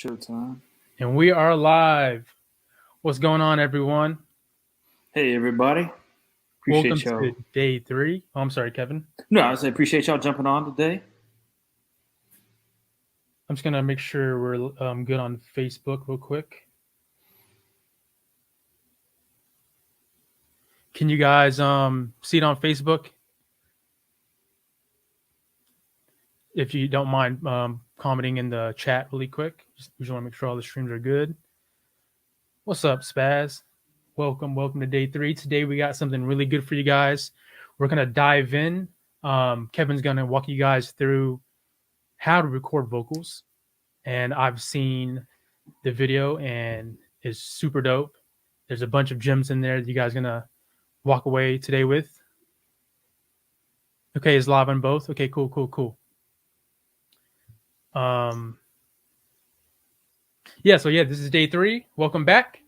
Showtime. And we are live. What's going on, everyone? Hey, everybody. Welcome Appreciate y'all. to day 3. Oh, I'm sorry, Kevin. No, I appreciate y'all jumping on today. I'm just going to make sure we're good on Facebook real quick. Can you guys see it on Facebook? If you don't mind commenting in the chat really quick. Just want to make sure all the streams are good. What's up, Spaz? Welcome to day 3. Today we got something really good for you guys. We're going to dive in. Kevin's going to walk you guys through how to record vocals. And I've seen the video and it's super dope. There's a bunch of gems in there that you guys are gonna walk away today with. Okay, it's live on both. Okay, cool. Yeah, this is day 3. Welcome back.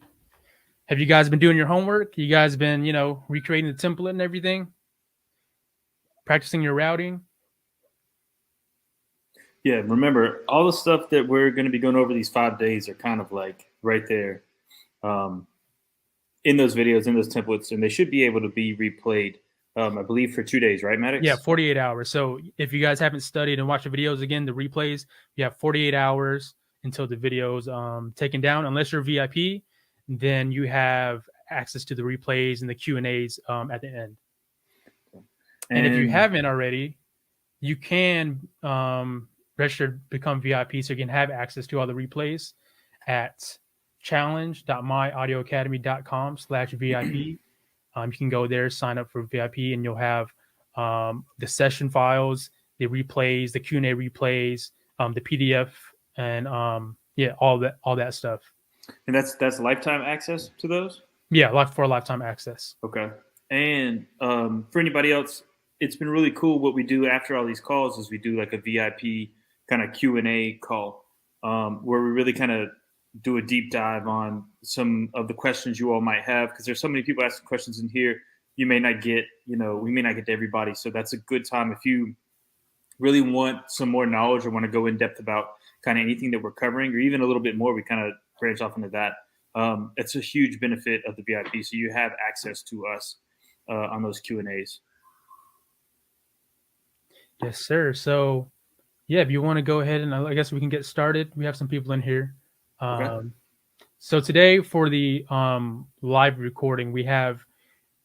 Have you guys been doing your homework? You guys been, recreating the template and everything? Practicing your routing? Yeah, remember, all the stuff that we're going to be going over these 5 days are kind of like right there in those videos, in those templates, and they should be able to be replayed, I believe, for 2 days, right, Maddox? Yeah, 48 hours. So if you guys haven't studied and watched the videos again, the replays, you have 48 hours until the video's taken down. Unless you're VIP, then you have access to the replays and the Q&As at the end. And if you haven't already, you can register, become VIP, so you can have access to all the replays at challenge.myaudioacademy.com/VIP. You can go there, sign up for VIP, and you'll have the session files, the replays, the Q&A replays, the PDF, and all that stuff. And that's lifetime access to those? Yeah, for lifetime access. Okay. And for anybody else, it's been really cool. What we do after all these calls is we do like a VIP kind of Q&A call where we really kind of do a deep dive on some of the questions you all might have, because there's so many people asking questions in here. You may not get, we may not get to everybody. So that's a good time if you really want some more knowledge or want to go in depth about kind of anything that we're covering, or even a little bit more. We kind of branch off into that. It's a huge benefit of the VIP. So you have access to us on those Q&As. Yes, sir. So, yeah, if you want to go ahead and I guess we can get started. We have some people in here. Okay. So today for the live recording, we have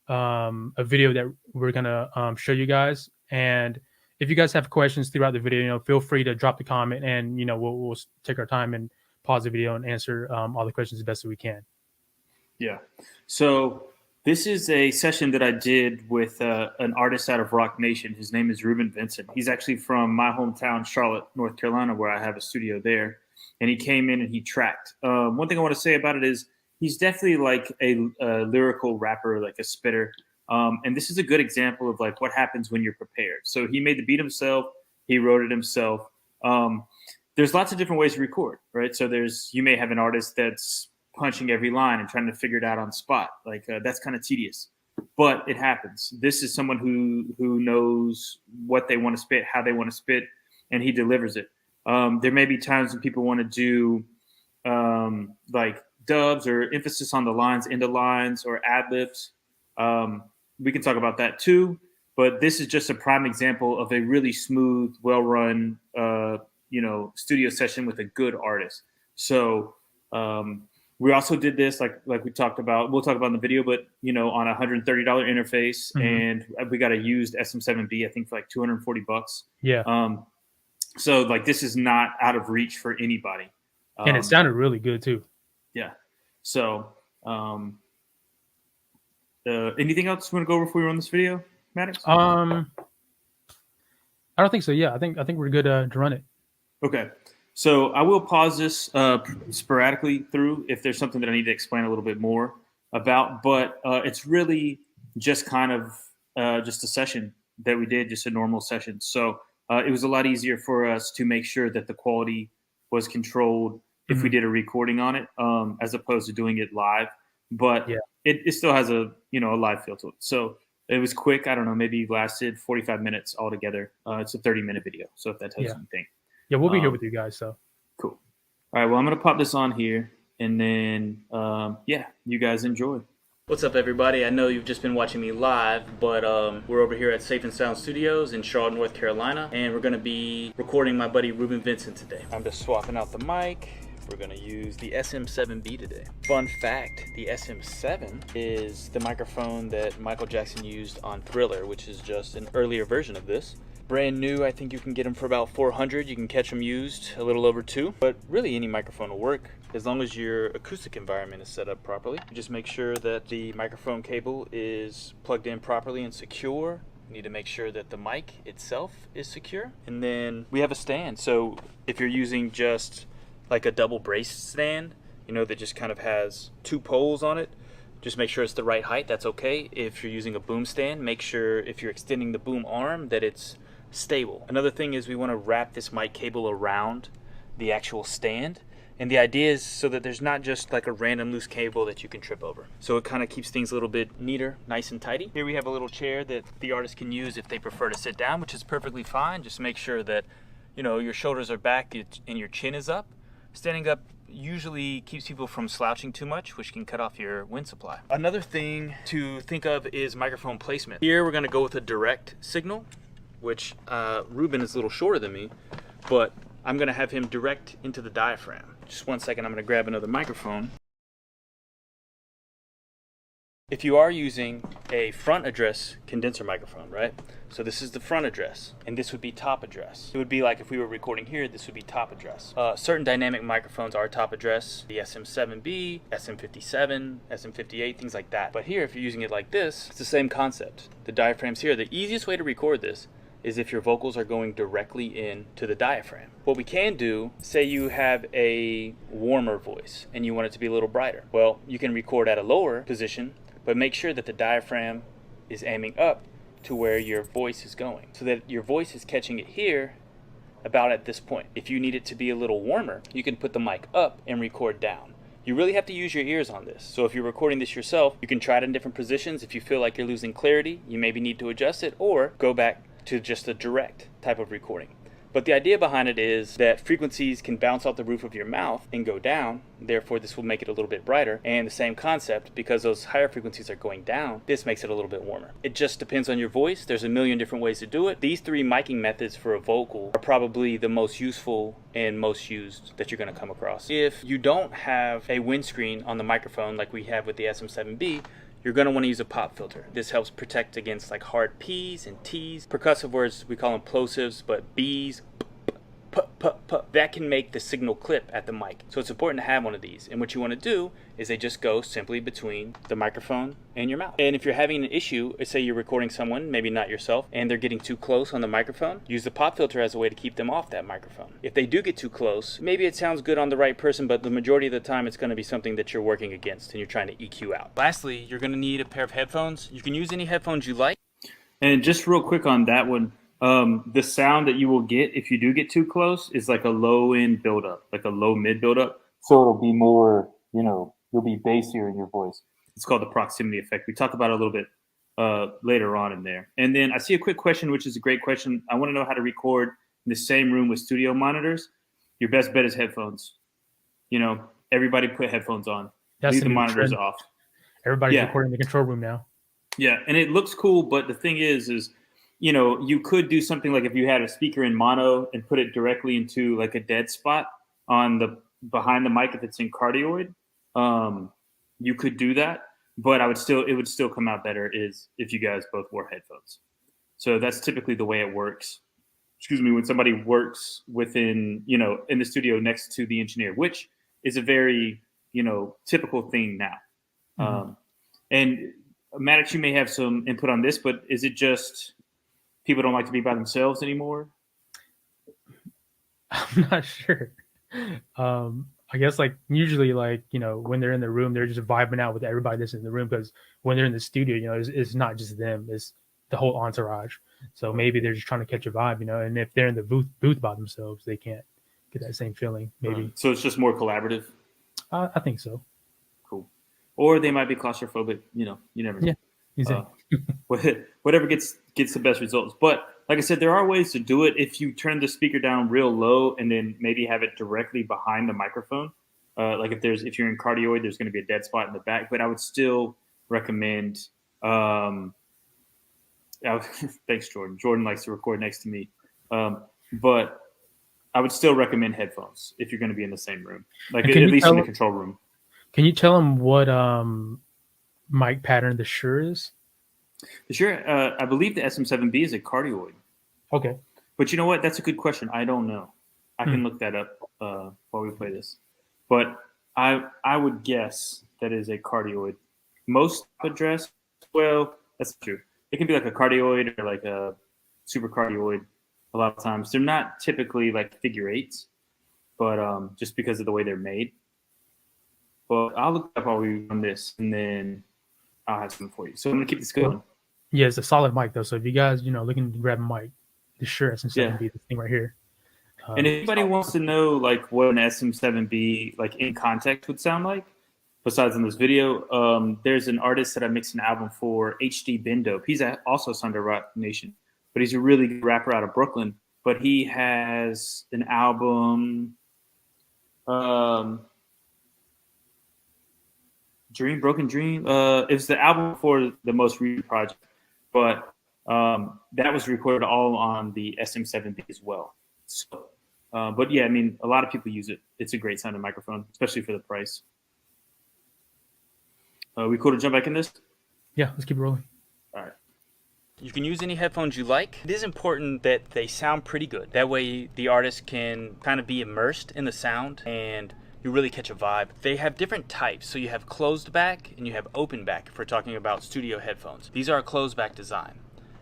a video that we're gonna show you guys. And if you guys have questions throughout the video, feel free to drop the comment, and we'll take our time and pause the video and answer all the questions as best as we can. Yeah. So this is a session that I did with an artist out of Rock Nation. His name is Ruben Vincent. He's actually from my hometown, Charlotte, North Carolina, where I have a studio there. And he came in and he tracked. One thing I want to say about it is he's definitely like a lyrical rapper, like a spitter. And this is a good example of like what happens when you're prepared. So he made the beat himself. He wrote it himself. There's lots of different ways to record, right? So you may have an artist that's punching every line and trying to figure it out on spot. Like that's kind of tedious, but it happens. This is someone who knows what they want to spit, how they want to spit, and he delivers it. There may be times when people want to do like dubs or emphasis on the lines, into lines, or ad libs. We can talk about that too, but this is just a prime example of a really smooth, well-run, studio session with a good artist. So we also did this, like we talked about. We'll talk about in the video, but on a $130 interface, and we got a used SM7B, I think, for like $240. Yeah. So like this is not out of reach for anybody. And it sounded really good too. Yeah. So anything else you want to go over before we run this video, Maddox? I don't think so. Yeah, I think we're good to run it. Okay. So I will pause this sporadically through if there's something that I need to explain a little bit more about, but it's really just kind of just a session that we did, just a normal session. So it was a lot easier for us to make sure that the quality was controlled if we did a recording on it, as opposed to doing it live. But yeah, it still has a live feel to it. So it was quick. I don't know, maybe lasted 45 minutes altogether. It's a 30-minute video. So if that tells you anything. Yeah, we'll be here with you guys. So cool. All right, well, I'm going to pop this on here, and then, you guys enjoy. What's up, everybody? I know you've just been watching me live, but we're over here at Safe and Sound Studios in Charlotte, North Carolina, and we're going to be recording my buddy Ruben Vincent today. I'm just swapping out the mic. We're going to use the SM7B today. Fun fact, the SM7 is the microphone that Michael Jackson used on Thriller, which is just an earlier version of this. Brand new, I think you can get them for about $400. You can catch them used a little over $200, but really any microphone will work as long as your acoustic environment is set up properly. You just make sure that the microphone cable is plugged in properly and secure. You need to make sure that the mic itself is secure. And then we have a stand. So if you're using just like a double brace stand, that just kind of has 2 poles on it, just make sure it's the right height. That's okay. If you're using a boom stand, make sure if you're extending the boom arm that it's stable. Another thing is we want to wrap this mic cable around the actual stand, and the idea is so that there's not just like a random loose cable that you can trip over. So it kind of keeps things a little bit neater, nice and tidy. Here we have a little chair that the artist can use if they prefer to sit down, which is perfectly fine. Just make sure that your shoulders are back and your chin is up. Standing up usually keeps people from slouching too much, which can cut off your wind supply. Another thing to think of is microphone placement. Here we're going to go with a direct signal, which Ruben is a little shorter than me, but I'm going to have him direct into the diaphragm. Just one second, I'm going to grab another microphone. If you are using a front address condenser microphone, right? So this is the front address, and this would be top address. It would be like if we were recording here, this would be top address. Certain dynamic microphones are top address, the SM7B, SM57, SM58, things like that. But here, if you're using it like this, it's the same concept. The diaphragm's here. The easiest way to record this is if your vocals are going directly into the diaphragm. What we can do, say you have a warmer voice and you want it to be a little brighter. Well, you can record at a lower position, but make sure that the diaphragm is aiming up to where your voice is going, so that your voice is catching it here about at this point. If you need it to be a little warmer, you can put the mic up and record down. You really have to use your ears on this. So if you're recording this yourself, you can try it in different positions. If you feel like you're losing clarity, you maybe need to adjust it or go back to just a direct type of recording. But the idea behind it is that frequencies can bounce off the roof of your mouth and go down. Therefore, this will make it a little bit brighter. And the same concept, because those higher frequencies are going down, this makes it a little bit warmer. It just depends on your voice. There's a million different ways to do it. These 3 miking methods for a vocal are probably the most useful and most used that you're going to come across. If you don't have a windscreen on the microphone like we have with the SM7B, you're going to want to use a pop filter. This helps protect against like hard P's and T's. Percussive words, we call them plosives, but B's, that can make the signal clip at the mic. So it's important to have one of these. And what you want to do is they just go simply between the microphone and your mouth. And if you're having an issue, say you're recording someone, maybe not yourself, and they're getting too close on the microphone, use the pop filter as a way to keep them off that microphone. If they do get too close, maybe it sounds good on the right person, but the majority of the time it's going to be something that you're working against and you're trying to EQ out. Lastly, you're going to need a pair of headphones. You can use any headphones you like. And just real quick on that one, the sound that you will get if you do get too close is like a low end buildup, like a low mid buildup. So it'll be more, you'll be bassier in your voice. It's called the proximity effect. We talk about it a little bit later on in there. And then I see a quick question, which is a great question. I want to know how to record in the same room with studio monitors. Your best bet is headphones. Everybody put headphones on. Leave the monitors off. Everybody's recording in the control room now. Yeah, and it looks cool, but the thing is you could do something like if you had a speaker in mono and put it directly into like a dead spot on the behind the mic if it's in cardioid. You could do that, but it would still come out better is if you guys both wore headphones. So that's typically the way it works. When somebody works within, in the studio next to the engineer, which is a very, typical thing now. Mm-hmm. And Maddox, you may have some input on this, but is it just people don't like to be by themselves anymore? I'm not sure. I guess usually when they're in the room, they're just vibing out with everybody that's in the room, because when they're in the studio, it's not just them, it's the whole entourage. So maybe they're just trying to catch a vibe, and if they're in the booth by themselves, they can't get that same feeling maybe. So it's just more collaborative? I think so. Cool. Or they might be claustrophobic, you never know. Yeah, exactly. Whatever gets the best results. But like I said, there are ways to do it if you turn the speaker down real low and then maybe have it directly behind the microphone. Like if you're in cardioid, there's going to be a dead spot in the back. But I would still recommend. Thanks, Jordan. Jordan likes to record next to me, but I would still recommend headphones if you're going to be in the same room, like at least in the control room. Can you tell them what mic pattern the Shure is? The Shure, I believe the SM7B is a cardioid. Okay. But you know what? That's a good question. I don't know. I can look that up while we play this. But I would guess that is a cardioid. Most address, well, that's true. It can be like a cardioid or like a super cardioid. A lot of times they're not typically like figure eights, but just because of the way they're made. But I'll look up while we run this, and then I'll have something for you. So I'm gonna keep this going. Yeah, it's a solid mic though. So if you guys, looking to grab a mic, the Shure SM7B, this thing right here. And if anybody wants to know like what an SM7B like in context would sound like, besides in this video, there's an artist that I mixed an album for, HD Bendope. He's also signed to Rock Nation, but he's a really good rapper out of Brooklyn. But he has an album, Broken Dream. It was the album for the most recent project, but that was recorded all on the SM7B as well. So, but yeah, I mean, a lot of people use it. It's a great sounding microphone, especially for the price. We cool to jump back in this? Yeah, let's keep rolling. All right. You can use any headphones you like. It is important that they sound pretty good. That way the artist can kind of be immersed in the sound and you really catch a vibe. They have different types. So you have closed back and you have open back if we're talking about studio headphones. These are a closed back design.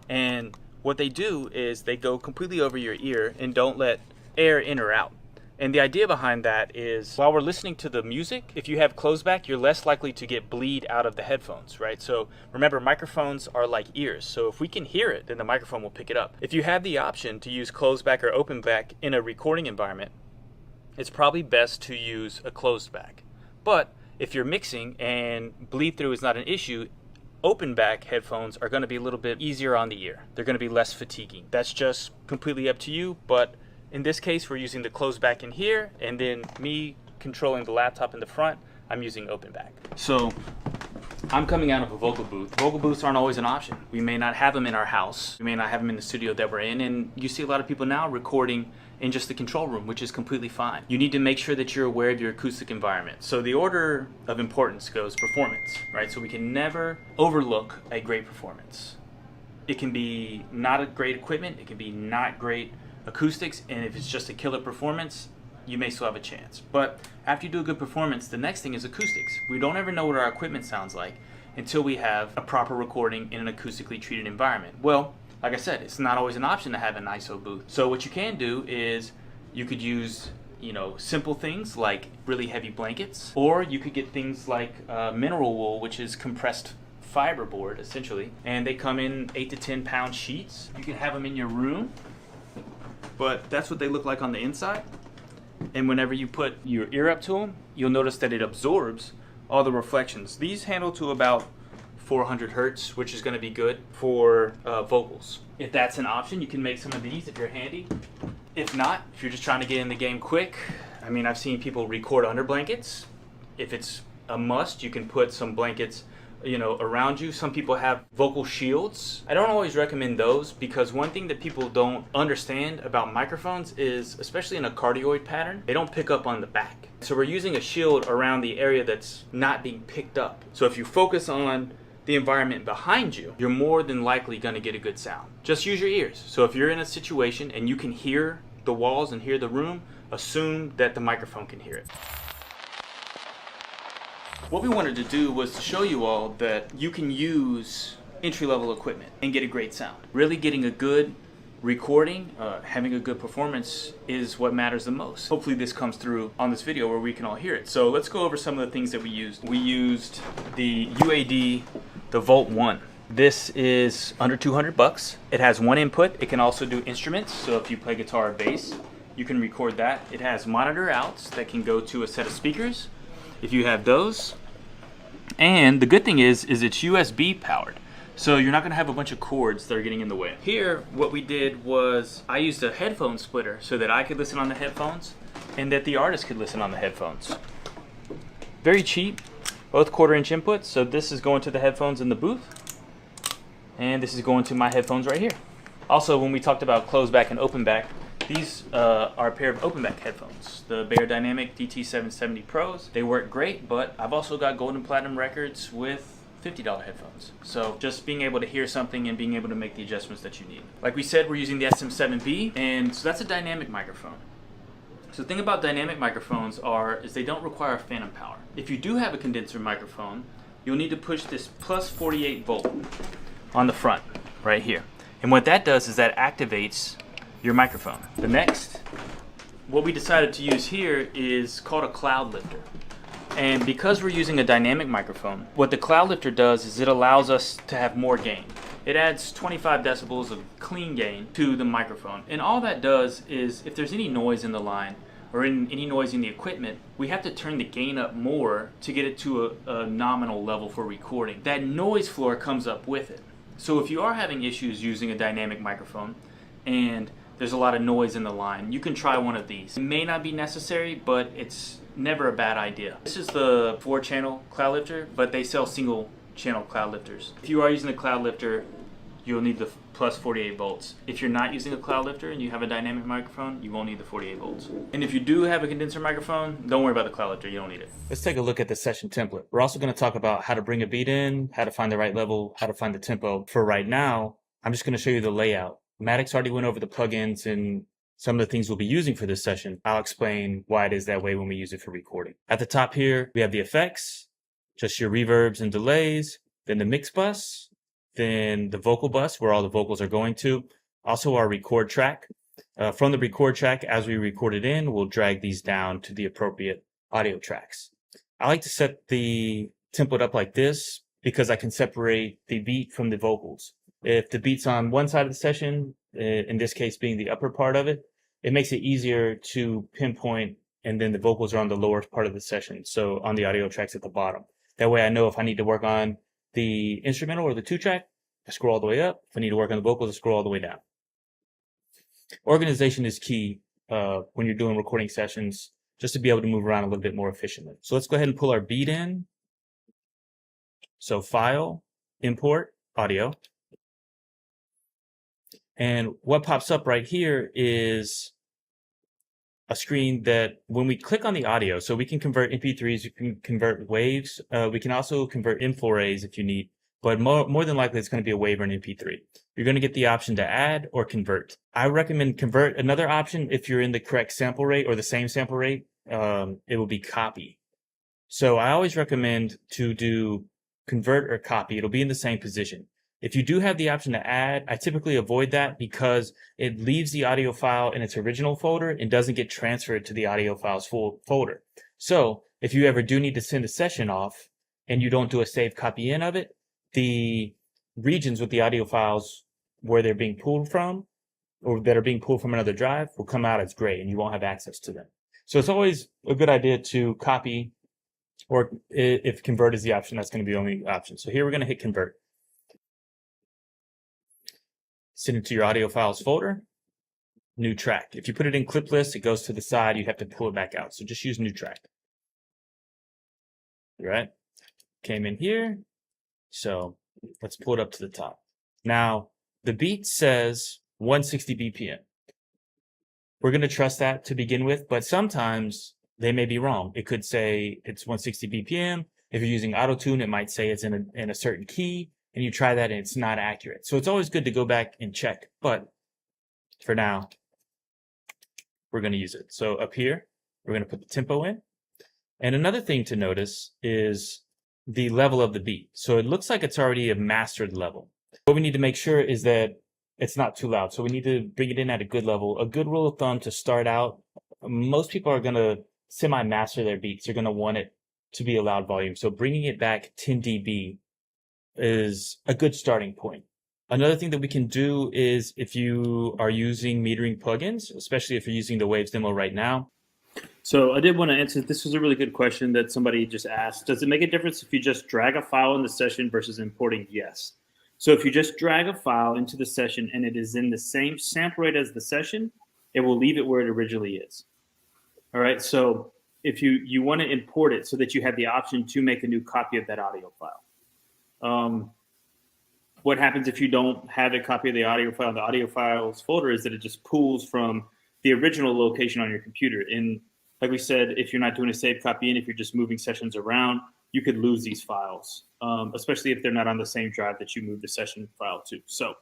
And what they do is they go completely over your ear and don't let air in or out. And the idea behind that is while we're listening to the music, if you have closed back, you're less likely to get bleed out of the headphones, right? So remember, microphones are like ears. So if we can hear it, then the microphone will pick it up. If you have the option to use closed back or open back in a recording environment, it's probably best to use a closed back. But if you're mixing and bleed through is not an issue, open back headphones are going to be a little bit easier on the ear. They're going to be less fatiguing. That's just completely up to you, but in this case, we're using the closed back in here, and then me controlling the laptop in the front, I'm using open back. So I'm coming out of a vocal booth. Vocal booths aren't always an option. We may not have them in our house. We may not have them in the studio that we're in, and you see a lot of people now recording in just the control room, which is completely fine. You need to make sure that you're aware of your acoustic environment. So the order of importance goes performance, right? So we can never overlook a great performance. It can be not a great equipment, it can be not great acoustics, and if it's just a killer performance, you may still have a chance. But after you do a good performance, the next thing is acoustics. We don't ever know what our equipment sounds like until we have a proper recording in an acoustically treated environment. Well, like I said, it's not always an option to have an ISO booth. So what you can do is you could use simple things like really heavy blankets, or you could get things like mineral wool, which is compressed fiberboard essentially, and they come in 8 to 10 pound sheets. You can have them in your room, but that's what they look like on the inside. And whenever you put your ear up to them, you'll notice that it absorbs all the reflections. These handle to about 400 hertz, which is going to be good for vocals. If that's an option, you can make some of these if you're handy. If not, if you're just trying to get in the game quick, I mean, I've seen people record under blankets. If it's a must, you can put some blankets around you. Some people have vocal shields. I don't always recommend those because one thing that people don't understand about microphones is, especially in a cardioid pattern, they don't pick up on the back. So we're using a shield around the area that's not being picked up. So if you focus on the environment behind you, you're more than likely going to get a good sound. Just use your ears. So if you're in a situation and you can hear the walls and hear the room, assume that the microphone can hear it. What we wanted to do was to show you all that you can use entry-level equipment and get a great sound. Really getting a good recording, having a good performance is what matters the most. Hopefully this comes through on this video where we can all hear it. So let's go over some of the things that we used. We used the UAD, the Volt 1. This is under 200 bucks. It has one input. It can also do instruments. So if you play guitar or bass, you can record that. It has monitor outs that can go to a set of speakers if you have those. And the good thing is it's USB powered. So you're not going to have a bunch of cords that are getting in the way. Here, what we did was I used a headphone splitter so that I could listen on the headphones and that the artist could listen on the headphones. Very cheap, both 1/4-inch inputs. So this is going to the headphones in the booth, and this is going to my headphones right here. Also, when we talked about closed back and open back, these are a pair of open back headphones, the Beyer Dynamic DT770 Pros. They work great, but I've also got gold and platinum records with $50 headphones. So just being able to hear something and being able to make the adjustments that you need. Like we said, we're using the SM7B, and so that's a dynamic microphone. So the thing about dynamic microphones is they don't require phantom power. If you do have a condenser microphone, you'll need to push this plus 48 volt on the front right here. And what that does is that activates your microphone. The next, what we decided to use here is called a cloud lifter. And because we're using a dynamic microphone, what the cloud lifter does is it allows us to have more gain. It adds 25 decibels of clean gain to the microphone. And all that does is if there's any noise in the line or any noise in the equipment, we have to turn the gain up more to get it to a nominal level for recording. That noise floor comes up with it. So if you are having issues using a dynamic microphone and there's a lot of noise in the line, you can try one of these. It may not be necessary, but it's never a bad idea. This is the 4-channel cloud lifter, but they sell single channel cloud lifters. If you are using the cloud lifter, you'll need the plus 48 volts. If you're not using a cloud lifter and you have a dynamic microphone, you won't need the 48 volts. And if you do have a condenser microphone, don't worry about the cloud lifter, you don't need it. Let's take a look at the session template. We're also going to talk about how to bring a beat in, how to find the right level, how to find the tempo. For right now, I'm just going to show you the layout. Maddox already went over the plugins and some of the things we'll be using for this session. I'll explain why it is that way when we use it for recording. At the top here, we have the effects, just your reverbs and delays, then the mix bus, then the vocal bus where all the vocals are going to, also our record track. From the record track, as we record it in, we'll drag these down to the appropriate audio tracks. I like to set the template up like this because I can separate the beat from the vocals. If the beat's on one side of the session, in this case being the upper part of it, it makes it easier to pinpoint, and then the vocals are on the lower part of the session, so on the audio tracks at the bottom. That way I know if I need to work on the instrumental or the 2-track, I scroll all the way up. If I need to work on the vocals, I scroll all the way down. Organization is key when you're doing recording sessions, just to be able to move around a little bit more efficiently. So let's go ahead and pull our beat in. So File, Import, Audio. And what pops up right here is a screen that when we click on the audio, so we can convert MP3s, you can convert waves, we can also convert M4As if you need, but more than likely it's going to be a wave or an MP3. You're going to get the option to add or convert. I recommend convert. Another option, if you're in the correct sample rate or the same sample rate, it will be copy. So I always recommend to do convert or copy. It'll be in the same position. If you do have the option to add, I typically avoid that because it leaves the audio file in its original folder and doesn't get transferred to the audio file's full folder. So if you ever do need to send a session off and you don't do a save copy in of it, the regions with the audio files where they're being pulled from or that are being pulled from another drive will come out as gray and you won't have access to them. So it's always a good idea to copy, or if convert is the option, that's going to be the only option. So here we're going to hit convert. Send it to your audio files folder, new track. If you put it in clip list, it goes to the side. You have to pull it back out. So just use new track. All right. Came in here. So let's pull it up to the top. Now the beat says 160 BPM. We're going to trust that to begin with, but sometimes they may be wrong. It could say it's 160 BPM. If you're using auto-tune, it might say it's in a certain key. And you try that and it's not accurate. So it's always good to go back and check. But for now, we're going to use it. So up here, we're going to put the tempo in. And another thing to notice is the level of the beat. So it looks like it's already a mastered level. What we need to make sure is that it's not too loud. So we need to bring it in at a good level. A good rule of thumb to start out, most people are going to semi-master their beats. They're going to want it to be a loud volume. So bringing it back 10 dB is a good starting point. Another thing that we can do is if you are using metering plugins, especially if you're using the Waves demo right now. So I did want to answer, this was a really good question that somebody just asked. Does it make a difference if you just drag a file in the session versus importing? Yes. So if you just drag a file into the session and it is in the same sample rate as the session, it will leave it where it originally is. All right. So if you want to import it so that you have the option to make a new copy of that audio file. What happens if you don't have a copy of the audio file in the audio files folder is that it just pulls from the original location on your computer. And like we said, if you're not doing a save copy in, if you're just moving sessions around, you could lose these files, especially if they're not on the same drive that you moved the session file to. So,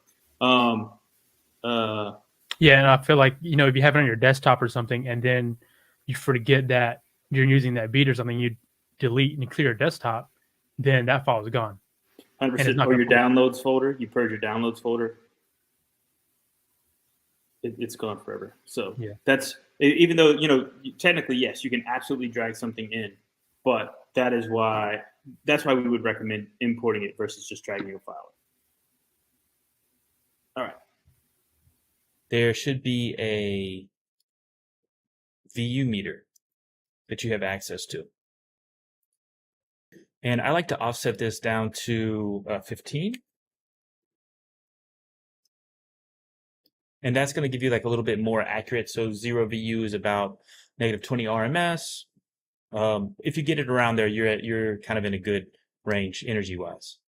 yeah, and I feel like, you know, if you have it on your desktop or something and then you forget that you're using that beat or something, you delete and clear your desktop, then that file is gone. 100%, or your downloads folder, you purge your downloads folder, it's gone forever. So yeah, that's, even though, you know, technically, yes, you can absolutely drag something in, but that's why we would recommend importing it versus just dragging a file. All right. There should be a VU meter that you have access to. And I like to offset this down to 15. And that's going to give you like a little bit more accurate. So 0 VU is about -20 RMS. If you get it around there, you're kind of in a good range energy-wise.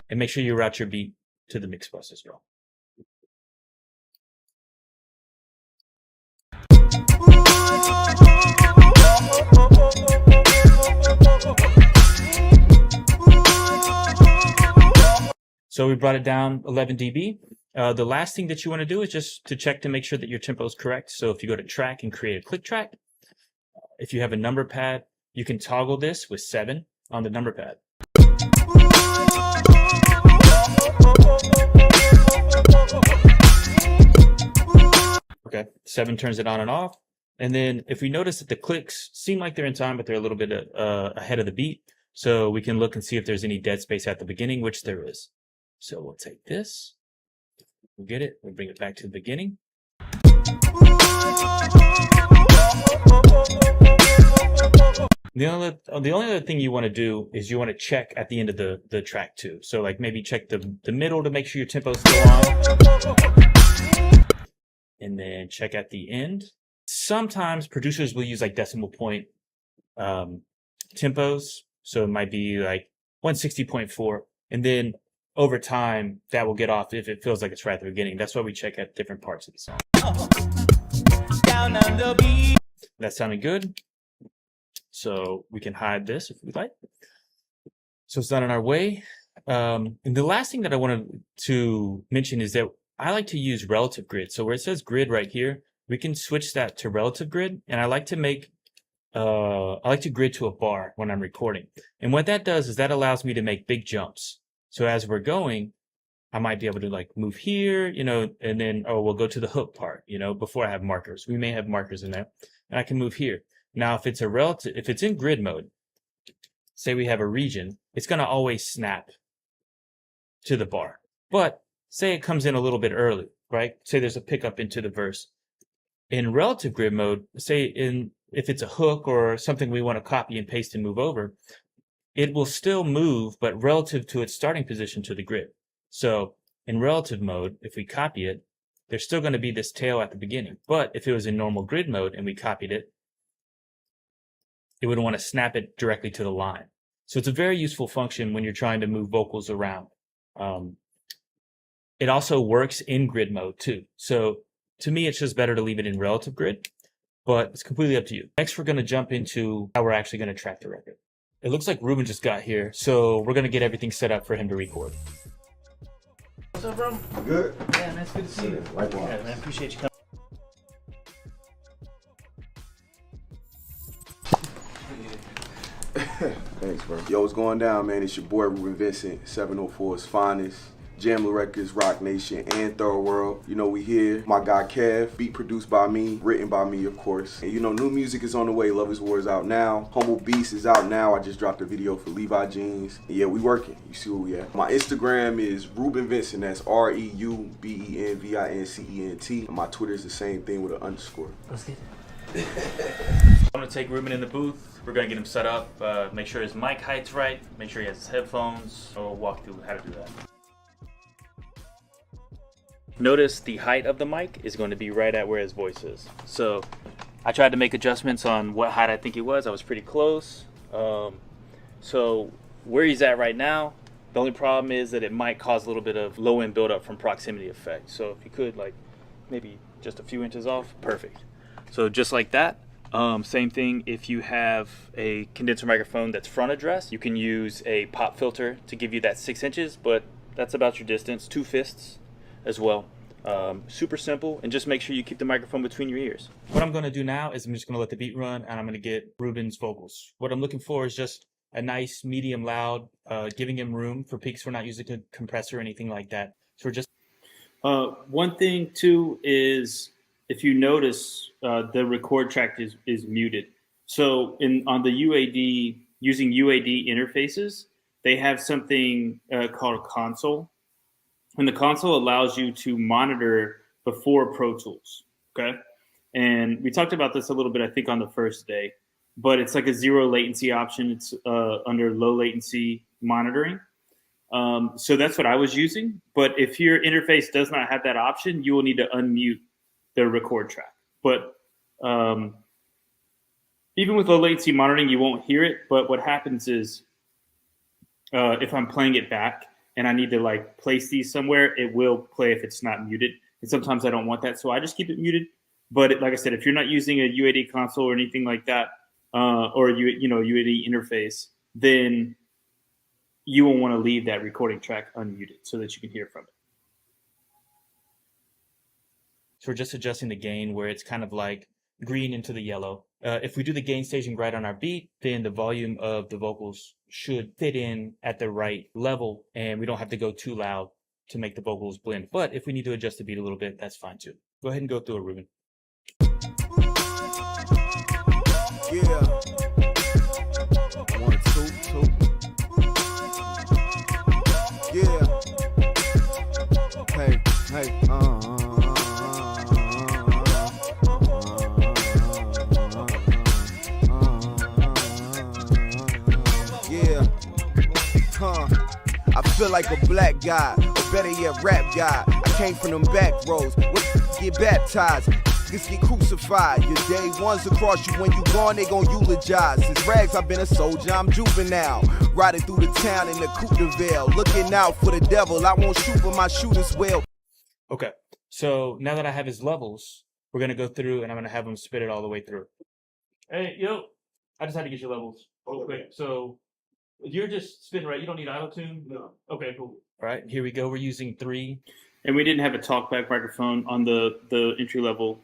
And make sure you route your beat to the mix bus as well. So we brought it down 11 dB. The last thing that you want to do is just to check to make sure that your tempo is correct. So if you go to track and create a click track, if you have a number pad, you can toggle this with 7 on the number pad. Okay, 7 turns it on and off. And then if we notice that the clicks seem like they're in time, but they're a little bit ahead of the beat, so we can look and see if there's any dead space at the beginning, which there is. So we'll take this, we'll get it, we'll bring it back to the beginning. The only other thing you want to do is you want to check at the end of the track too. So like maybe check the middle to make sure your tempo is still on. And then check at the end. Sometimes producers will use like decimal point tempos. So it might be like 160.4. And then over time, that will get off if it feels like it's right at the beginning. That's why we check at different parts of the song. Down on the beat. That sounded good. So we can hide this if we like. So it's not in our way. And the last thing that I wanted to mention is that I like to use relative grid. So where it says grid right here, we can switch that to relative grid. And I like to grid to a bar when I'm recording. And what that does is that allows me to make big jumps. So as we're going, I might be able to like move here, you know, and then, oh, we'll go to the hook part, you know, before I have markers. We may have markers in there and I can move here. Now, if it's in grid mode, say we have a region, it's going to always snap to the bar. But say it comes in a little bit early, right? Say there's a pickup into the verse. In relative grid mode, if it's a hook or something we want to copy and paste and move over, it will still move, but relative to its starting position to the grid. So in relative mode, if we copy it, there's still going to be this tail at the beginning. But if it was in normal grid mode and we copied it, it would want to snap it directly to the line. So it's a very useful function when you're trying to move vocals around. It also works in grid mode too. So to me, it's just better to leave it in relative grid, but it's completely up to you. Next, we're going to jump into how we're actually going to track the record. It looks like Ruben just got here, so we're going to get everything set up for him to record. What's up, bro? Good? Yeah, man, it's good to see you. Likewise. Yeah, man, appreciate you coming. Thanks, bro. Yo, what's going down, man? It's your boy Ruben Vincent, 704's finest. Jamla Records, Rock Nation, and Thorough World. You know we here. My guy Kev, beat produced by me, written by me, of course. And you know, new music is on the way. Love is War is out now. Humble Beast is out now. I just dropped a video for Levi Jeans. And yeah, we working. You see where we at. My Instagram is Ruben Vincent. That's REUBENVINCENT. And my Twitter is the same thing with an underscore. Let's get it. I'm gonna take Ruben in the booth. We're gonna get him set up, make sure his mic height's right, make sure he has his headphones. So we'll walk through how to do that. Notice the height of the mic is going to be right at where his voice is. So I tried to make adjustments on what height I think he was. I was pretty close. So where he's at right now, the only problem is that it might cause a little bit of low end buildup from proximity effect. So if you could, like, maybe just a few inches off, perfect. So just like that. Same thing if you have a condenser microphone that's front address, you can use a pop filter to give you that 6 inches, but that's about your distance, 2 fists as well. Super simple, and just make sure you keep the microphone between your ears. What I'm going to do now is I'm just going to let the beat run, and I'm going to get Ruben's vocals. What I'm looking for is just a nice medium loud, giving him room for peaks. We're not using a compressor or anything like that. So we're just... One thing too is, if you notice, the record track is muted. So on the UAD, using UAD interfaces, they have something called a console. And the console allows you to monitor before Pro Tools, okay? And we talked about this a little bit, I think, on the first day. But it's like a 0 latency option. It's under low latency monitoring. So that's what I was using. But if your interface does not have that option, you will need to unmute the record track. But even with low latency monitoring, you won't hear it. But what happens is if I'm playing it back and I need to like place these somewhere, it will play if it's not muted. And sometimes I don't want that, so I just keep it muted. But like I said, if you're not using a UAD console or anything like that, or UAD interface, then you will want to leave that recording track unmuted so that you can hear from it. So we're just adjusting the gain where it's kind of like green into the yellow. If we do the gain staging right on our beat, then the volume of the vocals should fit in at the right level, and we don't have to go too loud to make the vocals blend. But if we need to adjust the beat a little bit, that's fine too. Go ahead and go through it, Ruben. Yeah. 1, 2, 2. Yeah. Hey, hey, yeah. I feel like a black guy, or better yet, rap guy. I came from them back roads. What get baptized? Niggas get crucified. Your day ones across you. When you gone, they gon' eulogize. Since rags, I've been a soldier, I'm juvenile. Riding through the town in the Coupe de Ville. Looking out for the devil. I won't shoot, but my shooters will. Okay, so now that I have his levels, we're gonna go through and I'm gonna have him spit it all the way through. Hey, yo, I just had to get your levels real quick. So you're just spitting, right? You don't need auto-tune? No. Okay, cool. All right, here we go. We're using 3. And we didn't have a talkback microphone on the entry level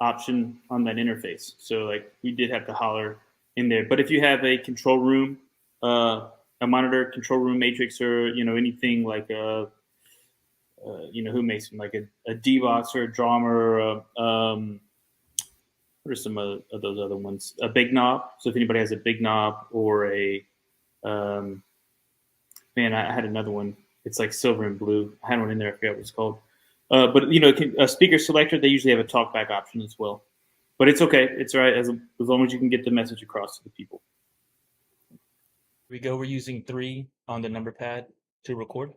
option on that interface. So like we did have to holler in there. But if you have a control room, a monitor control room matrix, or anything like who makes them, like a D-Box or a Drummer, or what are some of those other ones? A Big Knob. So if anybody has a Big Knob or a I had another one. It's like silver and blue. I had one in there. I forgot what it's called. But a speaker selector, they usually have a talkback option as well. But it's okay. It's all right as long as you can get the message across to the people. Here we go. We're using 3 on the number pad to record.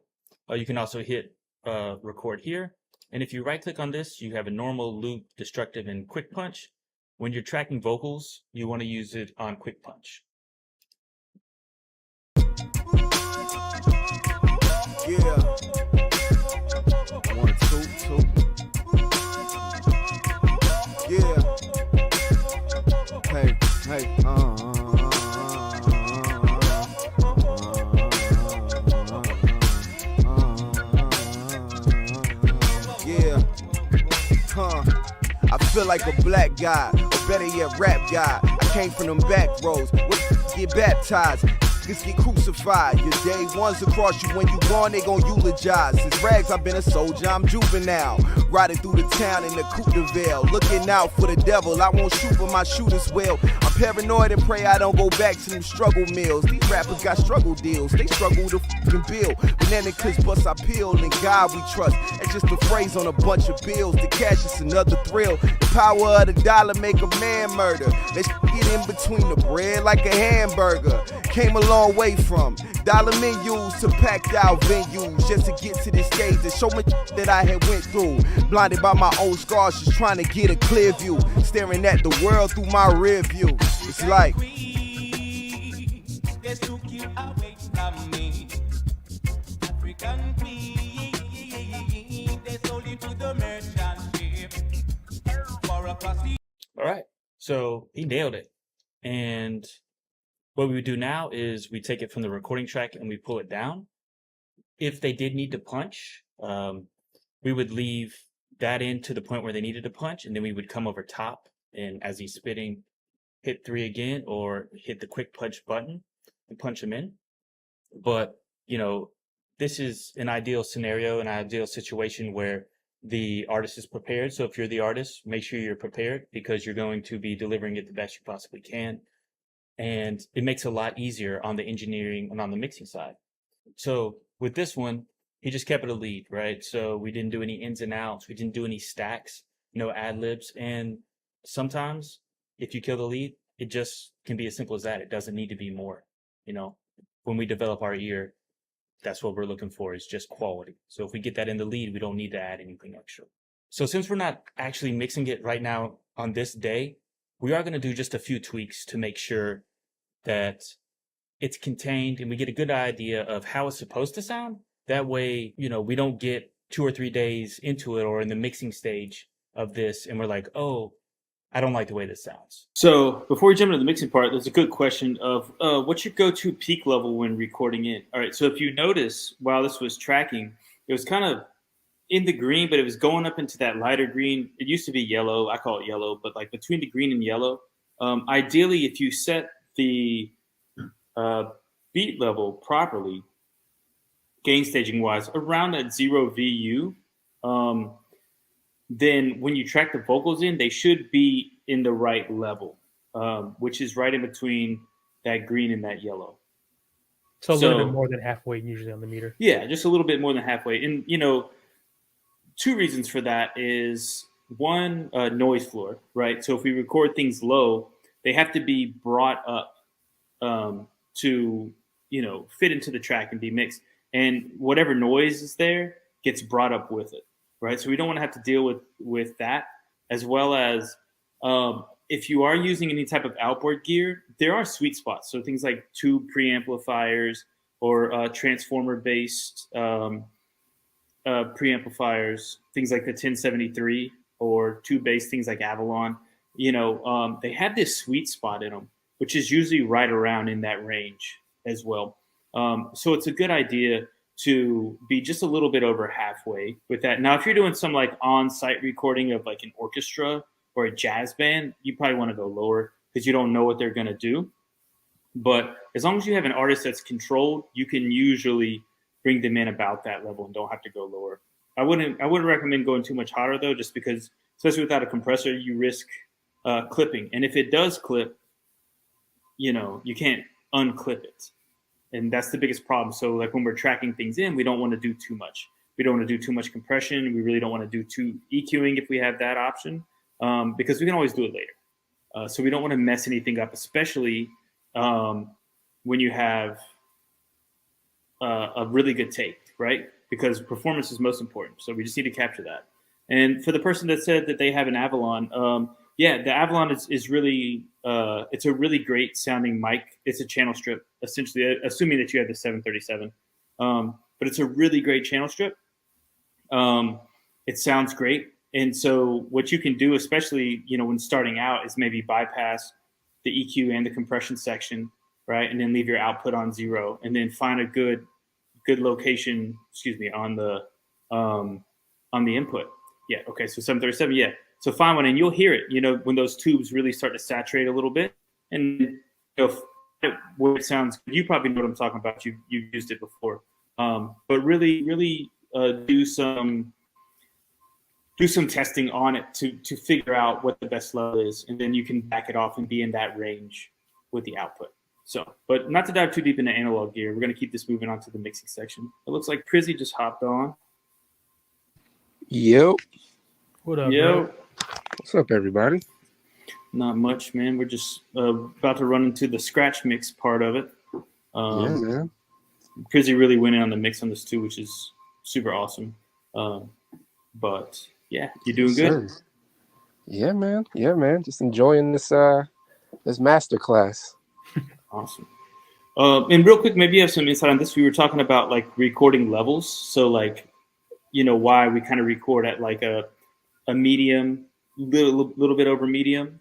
You can also hit record here. And if you right click on this, you have a normal, loop, destructive, and quick punch. When you're tracking vocals, you want to use it on quick punch. Yeah. 1, 2, 2. Yeah. Hey, hey, yeah. I feel like a black guy, or better yet, rap guy. I came from them back roads. What get baptized? Niggas get crucified. Your day ones across you. When you gone, they gon' eulogize. Since rags, I've been a soldier, I'm juvenile. Riding through the town in the Coupe de Ville, looking out for the devil. I won't shoot, but my shooters will. I'm paranoid and pray I don't go back to them struggle meals. These rappers got struggle deals, they struggle to fucking build. Banana clips bust our peel, and God we trust. That's just a phrase on a bunch of bills. The cash is another thrill. The power of the dollar make a man murder. Let's get in between the bread like a hamburger. Came a long way from dollar menus to packed out venues just to get to this stage and show me that I had went through. Blinded by my old scars, just trying to get a clear view. Staring at the world through my rear view. It's like All right. So he nailed it. And what we would do now is we take it from the recording track and we pull it down. If they did need to punch, we would leave that in to the point where they needed to punch, and then we would come over top and as he's spitting, hit 3 again or hit the quick punch button and punch him in. But, you know, this is an ideal scenario, an ideal situation where the artist is prepared. So if you're the artist, make sure you're prepared because you're going to be delivering it the best you possibly can. And it makes it a lot easier on the engineering and on the mixing side. So with this one, he just kept it a lead, right? So we didn't do any ins and outs. We didn't do any stacks, no ad libs. And sometimes if you kill the lead, it just can be as simple as that. It doesn't need to be more. You know, when we develop our ear, that's what we're looking for, is just quality. So if we get that in the lead, we don't need to add anything extra. So since we're not actually mixing it right now on this day, we are going to do just a few tweaks to make sure that it's contained and we get a good idea of how it's supposed to sound. That way, you know, we don't get 2 or 3 days into it or in the mixing stage of this and we're like, oh, I don't like the way this sounds. So before we jump into the mixing part, there's a good question of what's your go-to peak level when recording in? All right, so if you notice while this was tracking, it was kind of in the green, but it was going up into that lighter green. It used to be yellow. I call it yellow, but like between the green and yellow. Ideally, if you set the beat level properly, gain staging wise, around that 0 VU, then when you track the vocals in, they should be in the right level, which is right in between that green and that yellow. So a little bit more than halfway usually on the meter. Yeah, just a little bit more than halfway. And, you know, 2 reasons for that is one, noise floor, right? So if we record things low, they have to be brought up to, you know, fit into the track and be mixed. And whatever noise is there gets brought up with it, right? So we don't want to have to deal with that, as well as if you are using any type of outboard gear, there are sweet spots. So things like tube preamplifiers or transformer-based preamplifiers, things like the 1073 or tube-based things like Avalon, you know, they have this sweet spot in them, which is usually right around in that range as well. So it's a good idea to be just a little bit over halfway with that. Now, if you're doing some like on-site recording of like an orchestra or a jazz band, you probably want to go lower because you don't know what they're going to do. But as long as you have an artist that's controlled, you can usually bring them in about that level and don't have to go lower. I wouldn't recommend going too much hotter though, just because, especially without a compressor, you risk clipping. And if it does clip, you know, you can't unclip it. And that's the biggest problem. So like when we're tracking things in, we don't want to do too much. We don't want to do too much compression. We really don't want to do too EQing if we have that option, because we can always do it later. So we don't want to mess anything up, especially when you have a really good take, right? Because performance is most important. So we just need to capture that. And for the person that said that they have an Avalon, yeah, the Avalon is really, it's a really great sounding mic. It's a channel strip, essentially, assuming that you have the 737. But it's a really great channel strip. It sounds great. And so what you can do, especially, you know, when starting out, is maybe bypass the EQ and the compression section, right? And then leave your output on 0 and then find a good location, on the input. Yeah. Okay. So 737. Yeah. So find one and you'll hear it, you know, when those tubes really start to saturate a little bit and you know, where it sounds, you probably know what I'm talking about. You've used it before. But really do some do some testing on it to figure out what the best level is, and then you can back it off and be in that range with the output. So, but not to dive too deep into analog gear, we're going to keep this moving on to the mixing section. It looks like Prizzy just hopped on. Yo, What up, Yo, bro? what's up, everybody? not much, man. We're just about to run into the scratch mix part of it. Yeah, man. Prizzy really went in on the mix on this too, which is super awesome. But yeah, you're doing good. Sir. Yeah, man. Yeah, man. Just enjoying this master class. Awesome. And real quick, maybe you have some insight on this. We were talking about like recording levels. So like, you know, why we kind of record at like a medium, little bit over medium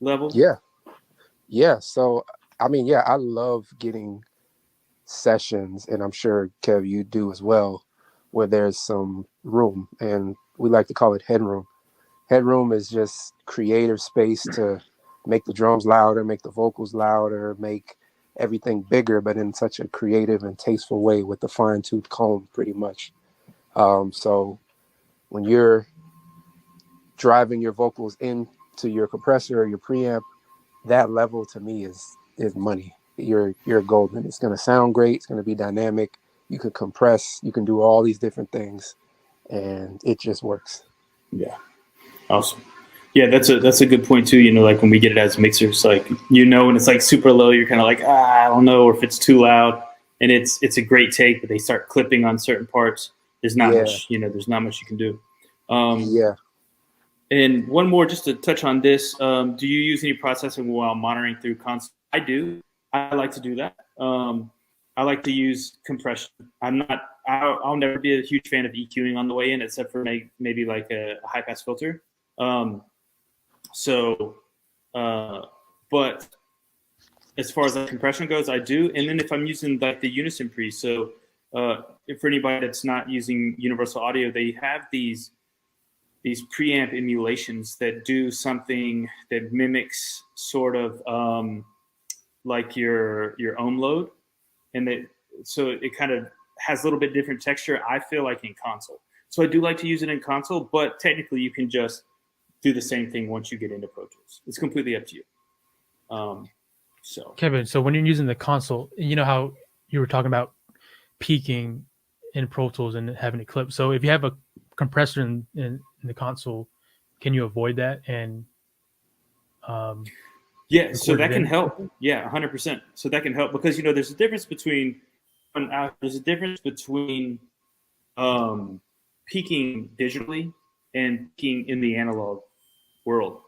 level. Yeah. So I mean, yeah, I love getting sessions, and I'm sure Kev, you do as well, where there's some room, and we like to call it headroom. Headroom is just creative space to make the drums louder, make the vocals louder, make everything bigger, but in such a creative and tasteful way with the fine-tooth comb, pretty much. So when you're driving your vocals into your compressor or your preamp, that level to me is money. You're golden. It's going to sound great. It's going to be dynamic. You can compress. You can do all these different things, and it just works. Yeah. Awesome. Yeah, that's a good point too. You know, like when we get it as mixers, like, you know, when it's like super low, you're kind of like, I don't know, or if it's too loud, and it's a great take, but they start clipping on certain parts. There's not much, you know, there's not much you can do. Yeah. And one more, just to touch on this, do you use any processing while monitoring through console? I do. I like to do that. I like to use compression. I'll never be a huge fan of EQing on the way in, except for maybe like a high pass filter. But as far as the compression goes, I do. And then if I'm using like the Unison pre, so if for anybody that's not using Universal Audio, they have these preamp emulations that do something that mimics sort of like your ohm load, and so it kind of has a little bit different texture, I feel like, in console. So I do like to use it in console, but technically you can just do the same thing once you get into Pro Tools. It's completely up to you. So Kevin, so when you're using the console, you know how you were talking about peaking in Pro Tools and having it clip. So if you have a compressor in the console, can you avoid that? And yeah, so that can help. Yeah, 100%. So that can help because, you know, there's a difference between peaking digitally and peaking in the analog world.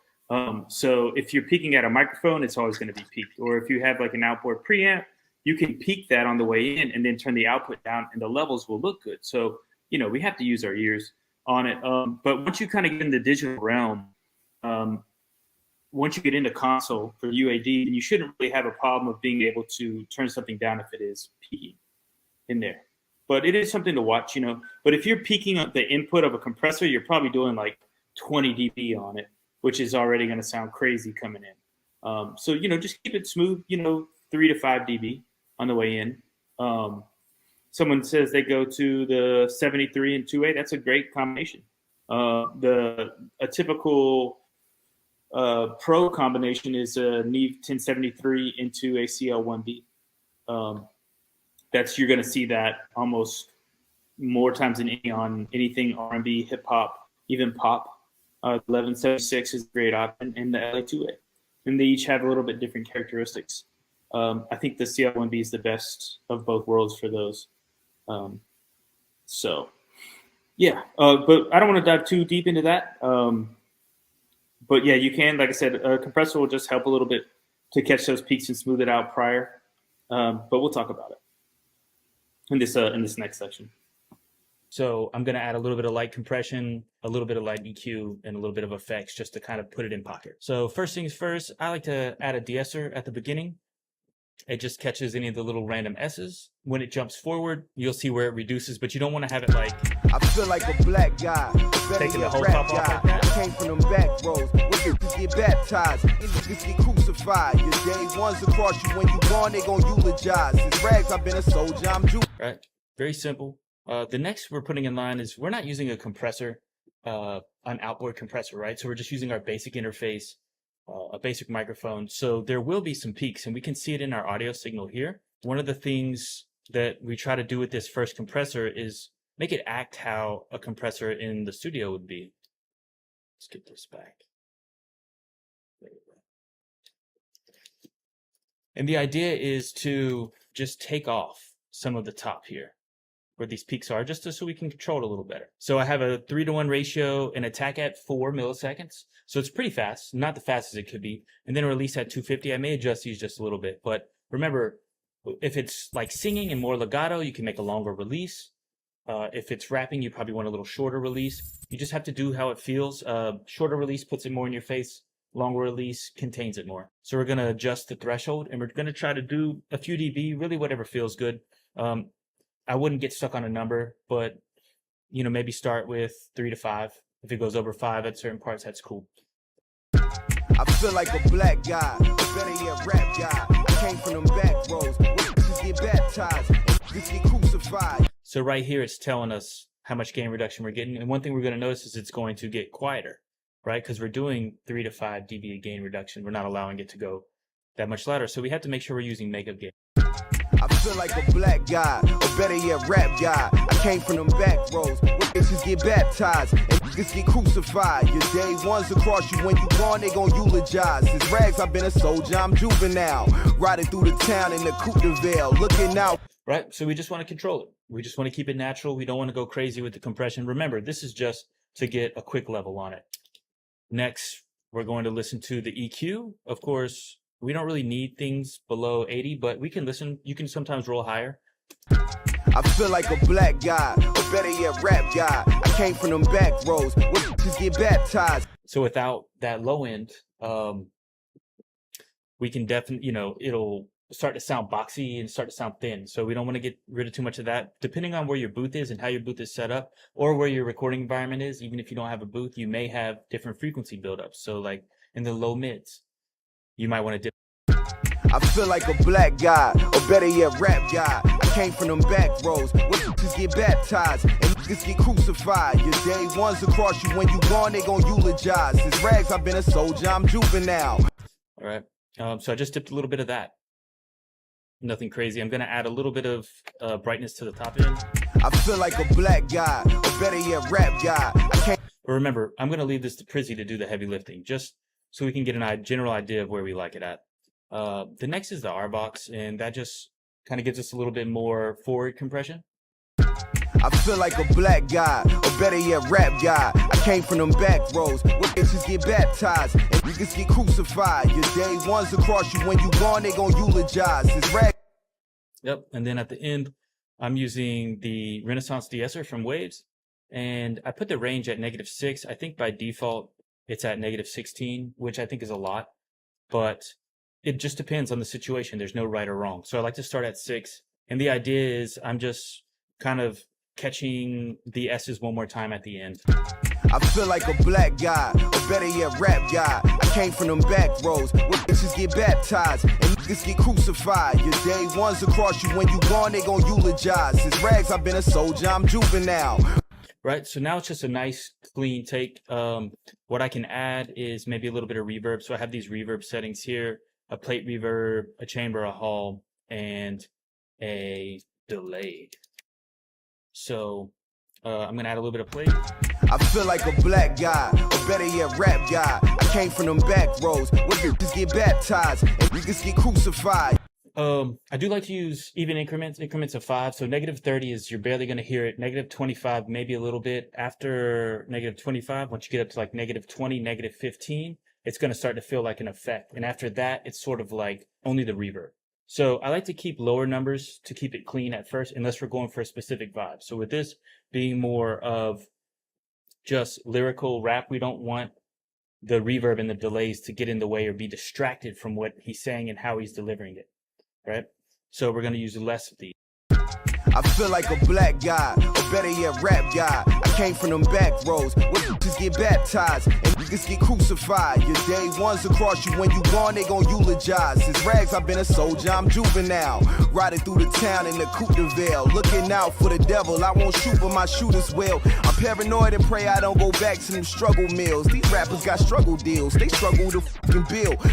So if you're peaking at a microphone, it's always going to be peaked. Or if you have like an outboard preamp, you can peak that on the way in and then turn the output down, and the levels will look good. So, you know, we have to use our ears on it. But once you kind of get in the digital realm, once you get into console for UAD, then you shouldn't really have a problem of being able to turn something down if it is peaking in there. But it is something to watch, you know. But if you're peaking up the input of a compressor, you're probably doing like 20 dB on it, which is already going to sound crazy coming in. So, you know, just keep it smooth, you know, 3 to 5 dB on the way in. Someone says they go to the 73 and 2.8. That's a great combination. A typical pro combination is a Neve 1073 into a CL1B. You're going to see that almost more times than any on anything R&B, hip hop, even pop. 1176 is a great option, and the LA2A. And they each have a little bit different characteristics. I think the CL1B is the best of both worlds for those. So, yeah. But I don't want to dive too deep into that. But yeah, you can, like I said, a compressor will just help a little bit to catch those peaks and smooth it out prior. But we'll talk about it in this next section. So I'm going to add a little bit of light compression, a little bit of light EQ, and a little bit of effects just to kind of put it in pocket. So first things first, I like to add a de-esser at the beginning. It just catches any of the little random S's. When it jumps forward, you'll see where it reduces, but you don't want to have it like I feel like a black guy, taking the whole top off like that. Came from them back rows, where niggas get baptized, niggas get crucified. Your day ones across you, when you gone, they gon' eulogize. Since rags, I've been a soldier, I'm Jew. Right, very simple. The next we're putting in line is we're not using a compressor. an outboard compressor, right? So we're just using our basic interface, a basic microphone. So there will be some peaks, and we can see it in our audio signal here. One of the things that we try to do with this first compressor is make it act how a compressor in the studio would be. Let's get this back. There we go. And the idea is to just take off some of the top here where these peaks are, just so we can control it a little better. So I have a 3-to-1 ratio and attack at 4 milliseconds. So it's pretty fast, not the fastest it could be. And then a release at 250. I may adjust these just a little bit, but remember, if it's like singing and more legato, you can make a longer release. If it's rapping, you probably want a little shorter release. You just have to do how it feels. Shorter release puts it more in your face. Longer release contains it more. So we're going to adjust the threshold, and we're going to try to do a few dB, really whatever feels good. I wouldn't get stuck on a number, but maybe start with 3 to 5. If it goes over 5 at certain parts, that's cool. I feel like a black guy, better yet rap guy. I came from them back rows, where bitches get baptized and bitches get crucified. So right here, it's telling us how much gain reduction we're getting. And one thing we're going to notice is it's going to get quieter, right? Because we're doing 3 to 5 dB gain reduction. We're not allowing it to go that much louder. So we have to make sure we're using makeup gain. I feel like a black guy, or better yet rap guy. I came from them back rows, where bitches get baptized and bitches get crucified. Your day ones across you, when you gone, they gon' eulogize. Since rags, I've been a soldier, I'm juvenile. Riding through the town in the Coupe de Ville, looking out. Right, so we just want to control it. We just want to keep it natural. We don't want to go crazy with the compression. Remember, this is just to get a quick level on it. Next, we're going to listen to the EQ. Of course, we don't really need things below 80, but we can listen. You can sometimes roll higher. I feel like a black guy, or better yet rap guy. I came from them back rows, where bitches get baptized. So without that low end, we can definitely, it'll start to sound boxy and start to sound thin. So we don't want to get rid of too much of that. Depending on where your booth is and how your booth is set up, or where your recording environment is, even if you don't have a booth, you may have different frequency buildups. So like in the low mids, you might want to dip. I feel like a black guy, or better yet rap guy. I came from them back rows, where bitches get baptized and bitches get crucified. Your day ones across you, when you gone, they gon' eulogize. Since rags, I've been a soldier, I'm juvenile. All right, so I just dipped a little bit of that. Nothing crazy. I'm going to add a little bit of brightness to the top end. I feel like a black guy, or better yet rap guy. But remember, I'm going to leave this to Prizzy to do the heavy lifting, just so we can get a general idea of where we like it at. The next is the R-Box, and that just kind of gives us a little bit more forward compression. I feel like a black guy, or better yet rap guy. I came from them back rows, where bitches get baptized and bitches get crucified. Your day ones across you, when you gone, they gon' eulogize. It's rag. Yep, and then at the end, I'm using the Renaissance de-esser from Waves, and I put the range at -6. I think by default, it's at -16, which I think is a lot, but it just depends on the situation. There's no right or wrong. So I like to start at 6, and the idea is I'm just kind of catching the S's one more time at the end. I feel like a black guy, or better yet rap guy. I came from them back rows, where bitches get baptized and bitches get crucified. Your day ones across you, when you gone, they gon' eulogize. Since rags, I've been a soldier, I'm juvenile. Right, so now it's just a nice clean take. What I can add is maybe a little bit of reverb. So I have these reverb settings here, a plate reverb, a chamber, a hall, and a delay. So I'm gonna add a little bit of plate. I feel like a black guy, or better yet rap guy. I came from them back rows, where bitches get baptized and bitches get crucified. I do like to use even increments of 5. So -30 is you're barely going to hear it. -25, maybe a little bit. After -25, once you get up to like -20, -15, it's going to start to feel like an effect. And after that, it's sort of like only the reverb. So I like to keep lower numbers to keep it clean at first, unless we're going for a specific vibe. So with this being more of just lyrical rap, we don't want the reverb and the delays to get in the way or be distracted from what he's saying and how he's delivering it. Right? So we're going to use less of these. I feel like a black guy, or better yet rap guy. I came from them back roads where just get baptized and niggas get crucified. Your day ones across you, when you gone, they gon' eulogize. Since rags, I've been a soldier, I'm juvenile. Riding through the town in the Coupe de Ville, looking out for the devil. I won't shoot, but my shooters will. I'm paranoid and pray I don't go back to them struggle mills. These rappers got struggle deals, they struggle to fucking build.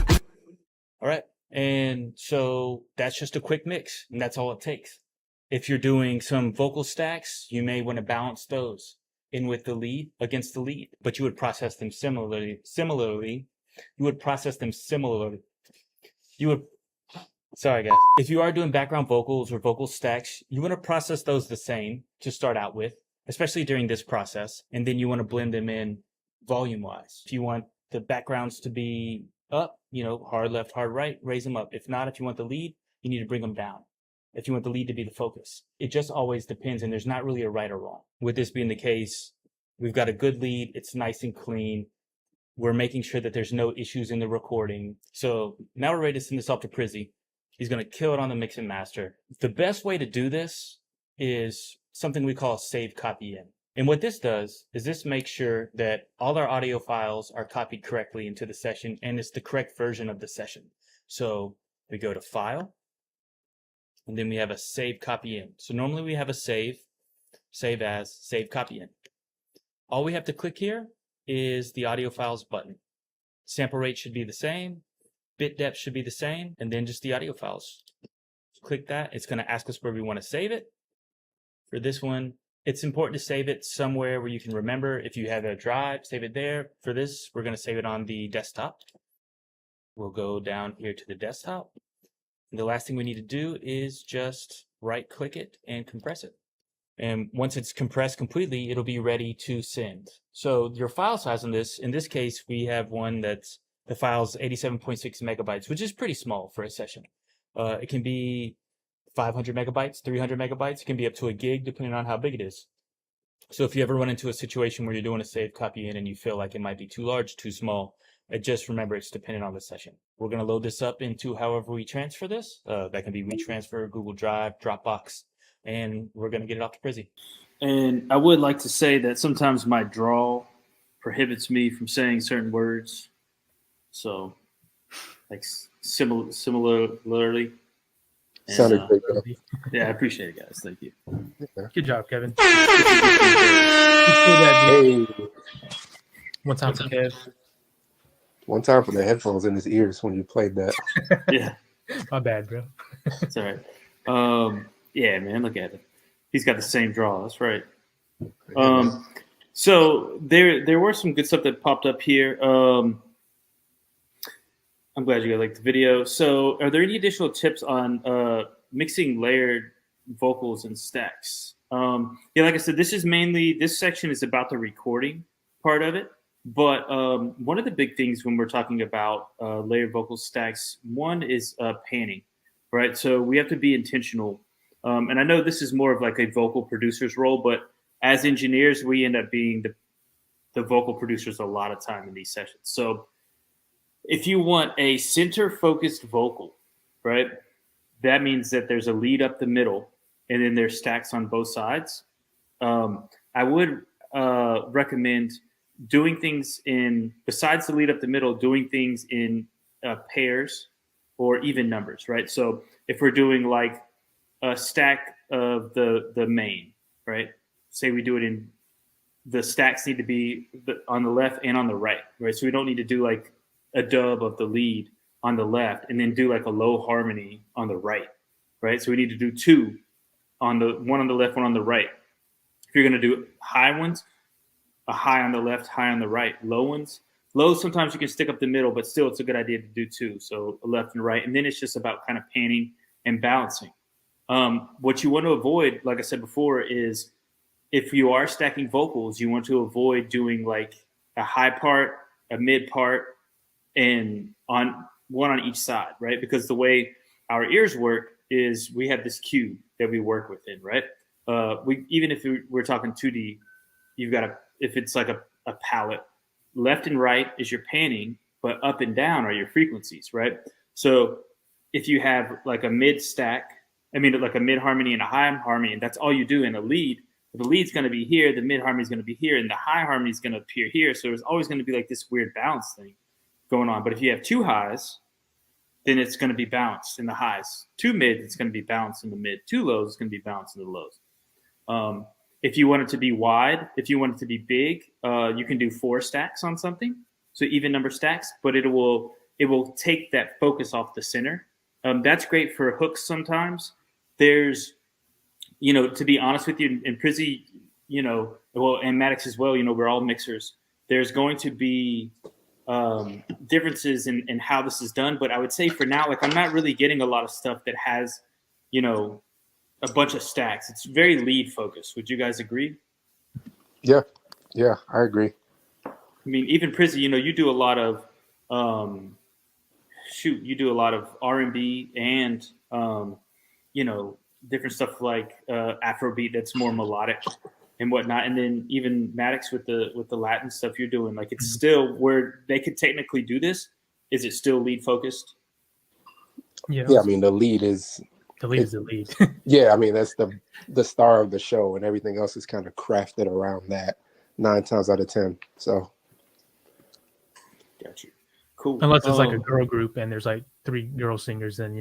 All right. And so that's just a quick mix, and that's all it takes. If you're doing some vocal stacks, you may want to balance those in with the lead against the lead, but you would process them similarly. Sorry guys. If you are doing background vocals or vocal stacks, you want to process those the same to start out with, especially during this process. And then you want to blend them in volume wise. If you want the backgrounds to be up, hard left, hard right, raise them up. If not, if you want the lead, you need to bring them down. If you want the lead to be the focus, it just always depends. And there's not really a right or wrong. With this being the case, we've got a good lead. It's nice and clean. We're making sure that there's no issues in the recording. So now we're ready to send this off to Prizzy. He's going to kill it on the mix and master. The best way to do this is something we call save copy in. And what this does is this makes sure that all our audio files are copied correctly into the session, and it's the correct version of the session. So we go to File, and then we have a Save Copy In. So normally we have a Save As, Save Copy In. All we have to click here is the audio files button. Sample rate should be the same, bit depth should be the same, and then just the audio files. Click that. It's going to ask us where we want to save it. For this one, it's important to save it somewhere where you can remember. If you have a drive, save it there. For this, we're going to save it on the desktop. We'll go down here to the desktop. And the last thing we need to do is just right click it and compress it. And once it's compressed completely, it'll be ready to send. So your file size on this, in this case, we have one that's the file's 87.6 megabytes, which is pretty small for a session. It can be 500 megabytes, 300 megabytes. It can be up to a gig depending on how big it is. So if you ever run into a situation where you're doing a save copy in and you feel like it might be too large, too small, just remember it's dependent on the session. We're going to load this up into however we transfer this. That can be WeTransfer, Google Drive, Dropbox, and we're going to get it off to Prizzy. And I would like to say that sometimes my drawl prohibits me from saying certain words. So, like similarly. And, Sounded good, bro. yeah, I appreciate it, guys. Thank you. Good job, Kevin. Hey, One time for Kev. one time for the headphones in his ears when you played that. Yeah, My bad, bro. it's all right. Yeah, man, look at it. He's got the same draw. That's right. So there were some good stuff that popped up here. I'm glad you guys liked the video. So are there any additional tips on mixing layered vocals and stacks? Yeah, like I said, this section is about the recording part of it. But one of the big things when we're talking about layered vocal stacks, one is panning, right? So we have to be intentional. And I know this is more of like a vocal producer's role, but as engineers, we end up being the vocal producers a lot of time in these sessions. So if you want a center-focused vocal, right, that means that there's a lead up the middle and then there's stacks on both sides. I would recommend doing things besides the lead up the middle, doing things in pairs or even numbers, right? So if we're doing like a stack of the main, right? Say we do it in, the stacks need to be on the left and on the right, right? So we don't need to do like a dub of the lead on the left and then do like a low harmony on the right, right? So we need to do two one on the left, one on the right. If you're going to do high ones, a high on the left, high on the right. Low, sometimes you can stick up the middle, but still it's a good idea to do two. So a left and right. And then it's just about kind of panning and balancing. What you want to avoid, like I said before, is if you are stacking vocals, you want to avoid doing like a high part, a mid part, and on one on each side, right? Because the way our ears work is we have this cue that we work within, right? Even if we're talking 2D, you've got if it's like a palette, left and right is your panning, but up and down are your frequencies, right? So if you have like a mid stack, like a mid harmony and a high harmony, and that's all you do in a lead, The lead's going to be here, the mid harmony is going to be here, and the high harmony is going to appear here. So there's always going to be like this weird balance thing going on. But if you have two highs, then it's going to be balanced in the highs. Two mid, it's going to be balanced in the mid. Two lows, it's going to be balanced in the lows. If you want it to be wide, if you want it to be big, you can do 4 stacks on something, so even number stacks. But it will take that focus off the center. That's great for hooks sometimes. There's, to be honest with you, and Prizzy, and Maddox as well, we're all mixers. There's going to be differences in how this is done. But I would say for now, like, I'm not really getting a lot of stuff that has, a bunch of stacks. It's very lead focused. Would you guys agree? Yeah, I agree. I mean, even Prizzy, you do a lot of, you do a lot of R&B and, different stuff like Afrobeat that's more melodic and whatnot. And then even Maddox with the Latin stuff you're doing, like, it's still where they could technically do this. Is it still lead focused? Yeah. Yeah, I mean, the lead is the lead. Yeah, I mean, that's the star of the show, and everything else is kind of crafted around that 9 times out of 10. So, got you. Cool. Unless it's like a girl group and there's like 3 girl singers, then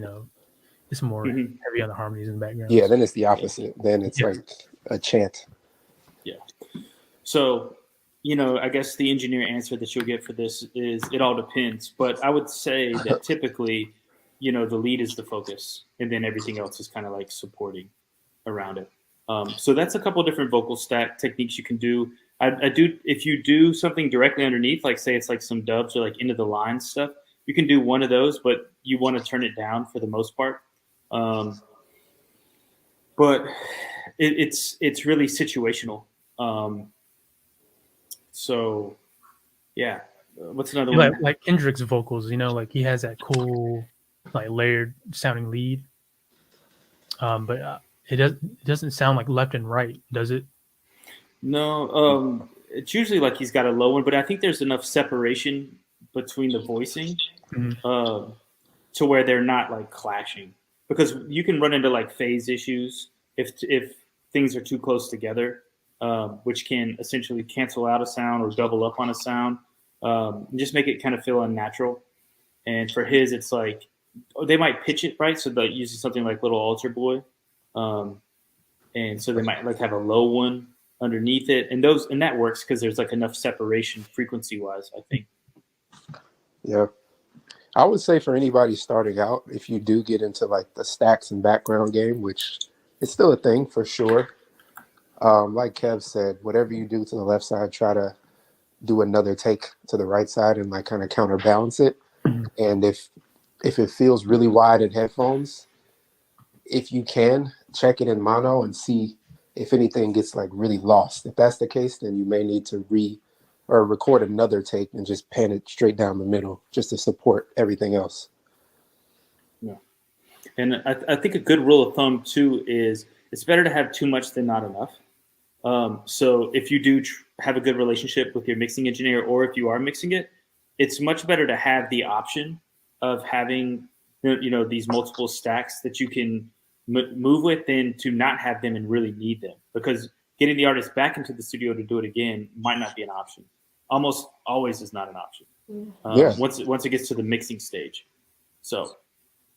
it's more heavy on the harmonies in the background. yeah, then it's the opposite. Then it's like a chant. Yeah. So, I guess the engineer answer that you'll get for this is it all depends. But I would say that typically, the lead is the focus, and then everything else is kind of like supporting around it. So that's a couple of different vocal stack techniques you can do. I do, if you do something directly underneath, like say it's like some dubs or like into the line stuff, you can do one of those, but you want to turn it down for the most part. But it's really situational. So yeah, what's another one? Like Kendrick's vocals, like he has that cool, like layered sounding lead. But it doesn't sound like left and right, does it? No, it's usually like he's got a low one, but I think there's enough separation between the voicing to where they're not like clashing, because you can run into like phase issues if things are too close together, which can essentially cancel out a sound or double up on a sound, and just make it kind of feel unnatural. And for his, it's like they might pitch it right, so they're using something like Little Altar Boy, and so they might like have a low one underneath it, and that works because there's like enough separation frequency wise, I think. Yeah, I would say for anybody starting out, if you do get into like the stacks and background game, which is still a thing for sure, like Kev said, whatever you do to the left side, try to do another take to the right side and like kind of counterbalance it. And if it feels really wide in headphones, if you can, check it in mono and see if anything gets like really lost. If that's the case, then you may need to record another take and just pan it straight down the middle just to support everything else. Yeah. And I think a good rule of thumb too is it's better to have too much than not enough. So if you do have a good relationship with your mixing engineer, or if you are mixing it, it's much better to have the option of having, these multiple stacks that you can move with than to not have them and really need them, because getting the artist back into the studio to do it again might not be an option. Almost always is not an option. Once it gets to the mixing stage. So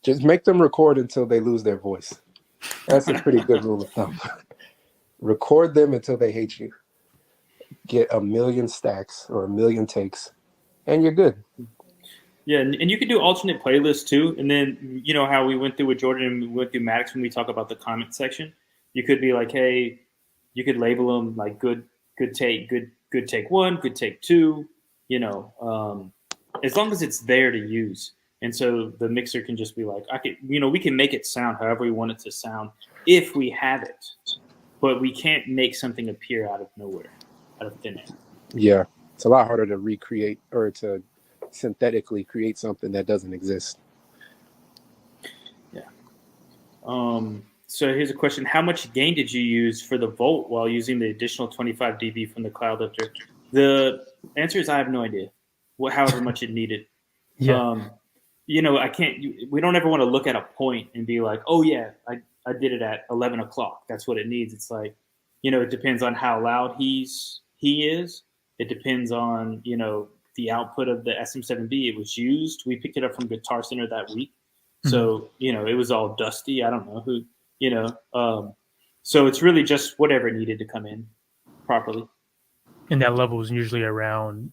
just make them record until they lose their voice. That's a pretty good rule of thumb. Record them until they hate you. Get 1 million stacks or 1 million takes, and you're good. Yeah, and you can do alternate playlists too. And then, how we went through with Jordan and we went through Maddox when we talk about the comment section. You could be like, hey, you could label them like good take, good take 1, good take 2, as long as it's there to use. And so the mixer can just be like, we can make it sound however we want it to sound if we have it, but we can't make something appear out of nowhere, out of thin air. Yeah, it's a lot harder to recreate or to synthetically create something that doesn't exist. Yeah. So here's a question: how much gain did you use for the Volt while using the additional 25 dB from the Cloud Lifter? The answer is I have no idea. However much it needed. Yeah. I can't. We don't ever want to look at a point and be like, oh yeah, I did it at 11 o'clock. That's what it needs. It's like it depends on how loud he is. It depends on, the output of the SM7B. It was used. We picked it up from Guitar Center that week. So, it was all dusty. I don't know who, so it's really just whatever needed to come in properly. And that level is usually around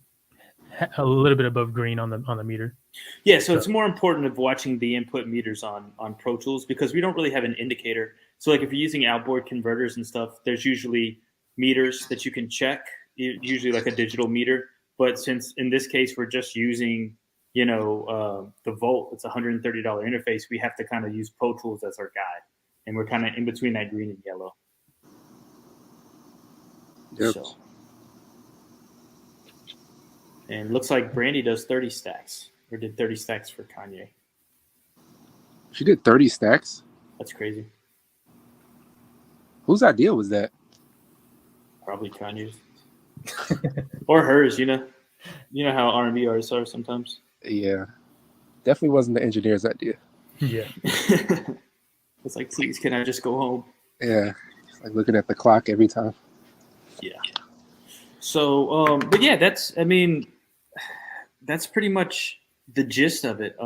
a little bit above green on the meter. Yeah, so it's more important of watching the input meters on Pro Tools because we don't really have an indicator. So like if you're using outboard converters and stuff, there's usually meters that you can check, usually like a digital meter. But since in this case we're just using, the volt, it's a $130 interface, we have to kind of use Pro Tools as our guide. And we're kind of in between that green and yellow. Yep. So. And looks like Brandy does 30 stacks or did 30 stacks for Kanye. She did 30 stacks. That's crazy. Whose idea was that? Probably Kanye's. Or hers, You know how R&B artists are sometimes. Yeah. Definitely wasn't the engineer's idea. Yeah. It's like, please, can I just go home? Yeah. It's like looking at the clock every time. Yeah. So, but yeah, that's pretty much the gist of it.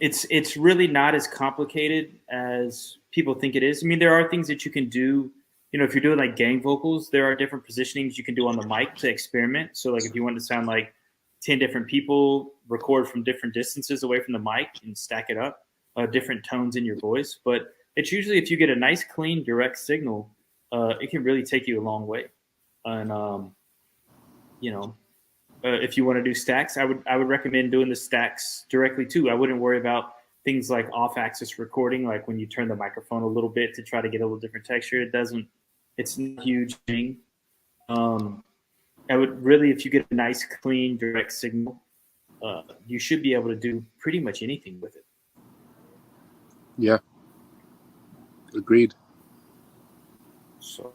It's really not as complicated as people think it is. I mean, there are things that you can do. If you're doing like gang vocals, there are different positionings you can do on the mic to experiment. So like if you want to sound like 10 different people, record from different distances away from the mic and stack it up, different tones in your voice. But it's usually if you get a nice, clean, direct signal, it can really take you a long way. And, if you want to do stacks, I would recommend doing the stacks directly too. I wouldn't worry about things like off-axis recording, like when you turn the microphone a little bit to try to get a little different texture. It's not a huge thing. I would really, if you get a nice, clean, direct signal, you should be able to do pretty much anything with it. Yeah. Agreed. So.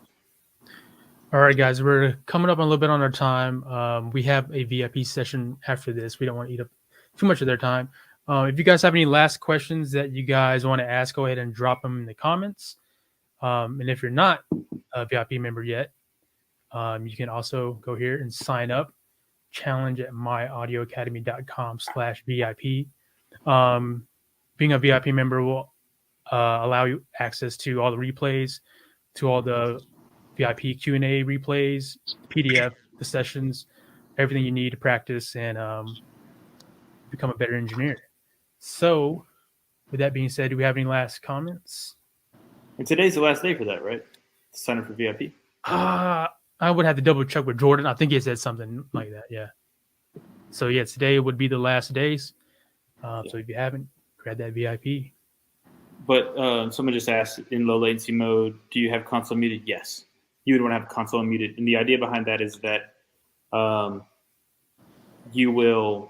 All right, guys, we're coming up a little bit on our time. We have a VIP session after this. We don't want to eat up too much of their time. If you guys have any last questions that you guys want to ask, go ahead and drop them in the comments. And if you're not a VIP member yet, you can also go here and sign up. Challenge at myaudioacademy.com/VIP. Being a VIP member will allow you access to all the replays, to all the VIP Q&A replays, PDF, the sessions, everything you need to practice and become a better engineer. So, with that being said, do we have any last comments? And today's the last day for that, right? Sign up for VIP. I would have to double check with Jordan. I think he said something like that. Yeah. So yeah, today would be the last days. So if you haven't, grab that VIP. But someone just asked in low latency mode, do you have console muted? Yes. You would want to have console muted. And the idea behind that is that you're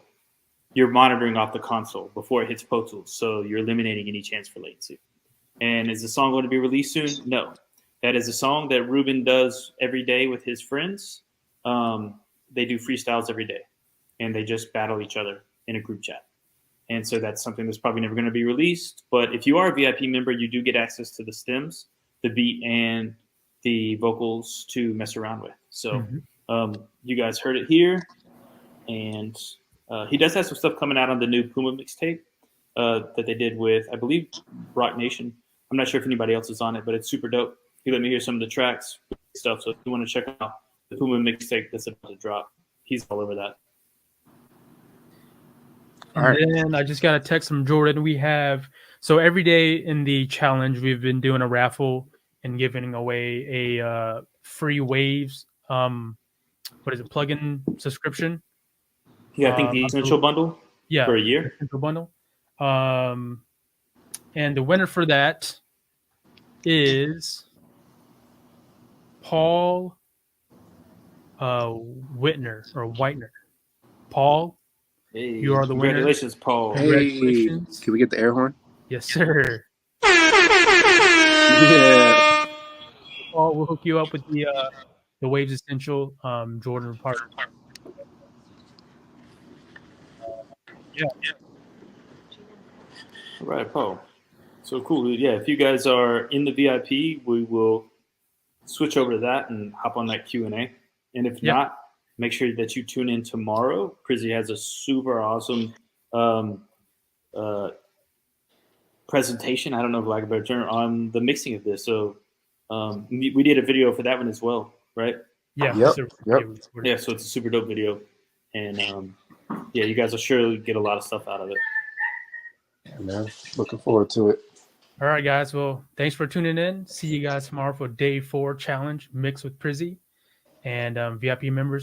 monitoring off the console before it hits Pro Tools. So you're eliminating any chance for latency. And is the song going to be released soon? No. That is a song that Ruben does every day with his friends. They do freestyles every day. And they just battle each other in a group chat. And so that's something that's probably never going to be released. But if you are a VIP member, you do get access to the stems, the beat, and the vocals to mess around with. So you guys heard it here. And he does have some stuff coming out on the new Puma mixtape that they did with, I believe, Rock Nation. I'm not sure if anybody else is on it, but it's super dope. He let me hear some of the tracks stuff. So if you want to check out the Puma mixtape that's about to drop, he's all over that. And then I just got a text from Jordan. So every day in the challenge, we've been doing a raffle and giving away a free Waves, plugin subscription. Yeah, I think the Essential Bundle for a year. Essential Bundle. And the winner for that is Paul Whitener. Paul, hey, you are the winner. Congratulations, Paul. Hey, Congratulations. can we get the air horn? Yes, sir. Yeah. Paul, we'll hook you up with the Waves Essential Jordan part. All right, Paul. So cool. Yeah, if you guys are in the VIP, we will switch over to that and hop on that Q&A. And if Yeah. not, make sure that you tune in tomorrow. Prizzy has a super awesome presentation, I don't know if lack of a better term, on the mixing of this. So we did a video for that one as well, right? Yeah. Yep, so- yep. Yeah, so it's a super dope video. And yeah, you guys will surely get a lot of stuff out of it. Yeah, man. Looking forward to it. All right, guys. Well, thanks for tuning in. See you guys tomorrow for day 4 challenge mixed with Prizzy. And VIP members,